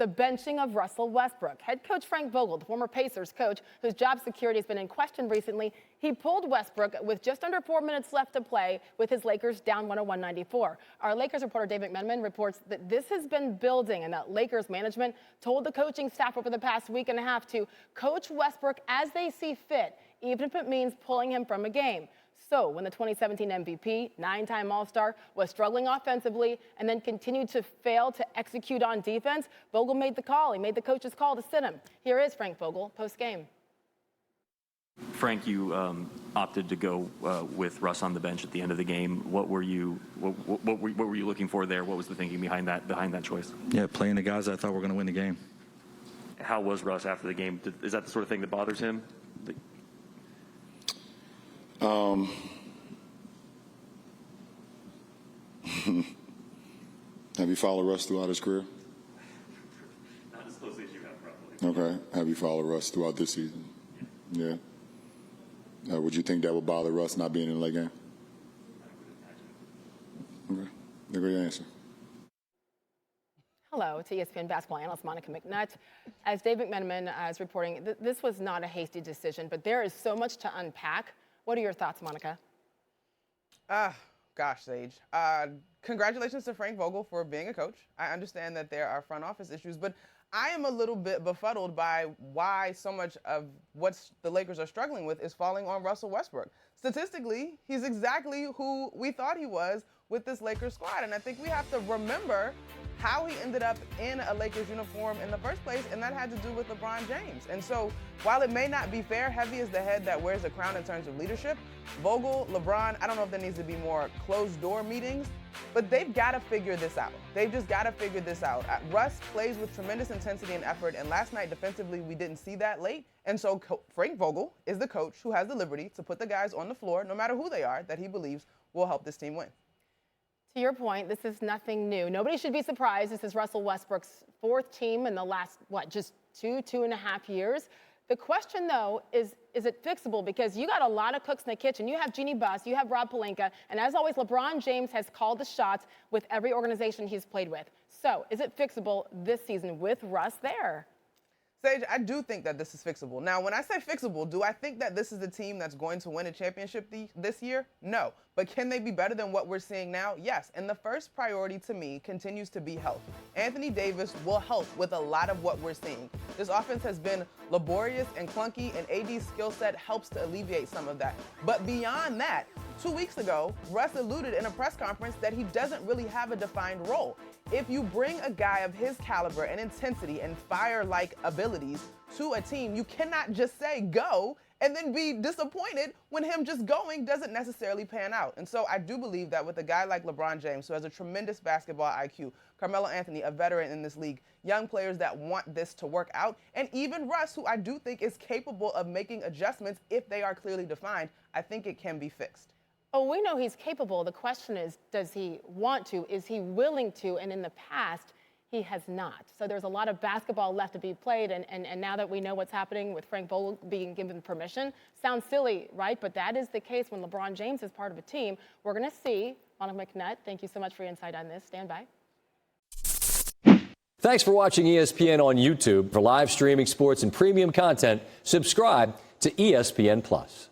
The benching of Russell Westbrook. Head coach Frank Vogel, the former Pacers coach, whose job security has been in question recently, he pulled Westbrook with just under 4 minutes left to play with his Lakers down 101-94. Our Lakers reporter David McNutt reports that this has been building and that Lakers management told the coaching staff over the past week and a half to coach Westbrook as they see fit, even if it means pulling him from a game. So when the 2017 MVP, 9-time All-Star, was struggling offensively and then continued to fail to execute on defense, Vogel made the call. He made the coach's call to sit him. Here is Frank Vogel post-game. Frank, you opted to go with Russ on the bench at the end of the game. What were you looking for there? What was the thinking behind that choice? Yeah, playing the guys I thought were going to win the game. How was Russ after the game? Is that the sort of thing that bothers him? Have you followed Russ throughout his career? Not as closely as you have, probably. Okay. Have you followed Russ throughout this season? Yeah. Would you think that would bother Russ not being in the late game? Okay. There goes your answer. Hello to ESPN basketball analyst Monica McNutt. As Dave McMenamin is reporting, this was not a hasty decision, but there is so much to unpack. What are your thoughts, Monica? Gosh, Sage. Congratulations to Frank Vogel for being a coach. I understand that there are front office issues, but I am a little bit befuddled by why so much of what the Lakers are struggling with is falling on Russell Westbrook. Statistically, he's exactly who we thought he was with this Lakers squad, and I think we have to remember how he ended up in a Lakers uniform in the first place, and that had to do with LeBron James. And so while it may not be fair, heavy is the head that wears the crown in terms of leadership, Vogel, LeBron, I don't know if there needs to be more closed-door meetings, but they've got to figure this out. They've just got to figure this out. Russ plays with tremendous intensity and effort, and last night defensively we didn't see that late. And so Frank Vogel is the coach who has the liberty to put the guys on the floor, no matter who they are, that he believes will help this team win. To your point, this is nothing new. Nobody should be surprised. This is Russell Westbrook's fourth team in the last, just two and a half years. The question, though, is it fixable? Because you got a lot of cooks in the kitchen. You have Jeannie Buss, you have Rob Pelinka, and as always, LeBron James has called the shots with every organization he's played with. So is it fixable this season with Russ there? Sage, I do think that this is fixable. Now, when I say fixable, do I think that this is the team that's going to win a championship this year? No. But can they be better than what we're seeing now? Yes. And the first priority to me continues to be health. Anthony Davis will help with a lot of what we're seeing. This offense has been laborious and clunky, and AD's skill set helps to alleviate some of that. But beyond that, 2 weeks ago, Russ alluded in a press conference that he doesn't really have a defined role. If you bring a guy of his caliber and intensity and fire-like abilities to a team, you cannot just say go and then be disappointed when him just going doesn't necessarily pan out. And so I do believe that with a guy like LeBron James, who has a tremendous basketball IQ, Carmelo Anthony, a veteran in this league, young players that want this to work out, and even Russ, who I do think is capable of making adjustments if they are clearly defined, I think it can be fixed. Oh, we know he's capable. The question is, does he want to? Is he willing to? And in the past, he has not. So there's a lot of basketball left to be played. And now that we know what's happening with Frank Vogel being given permission, sounds silly, right? But that is the case when LeBron James is part of a team. We're going to see. Monica McNutt, thank you so much for your insight on this. Stand by. Thanks for watching ESPN on YouTube. For live streaming sports and premium content, subscribe to ESPN+.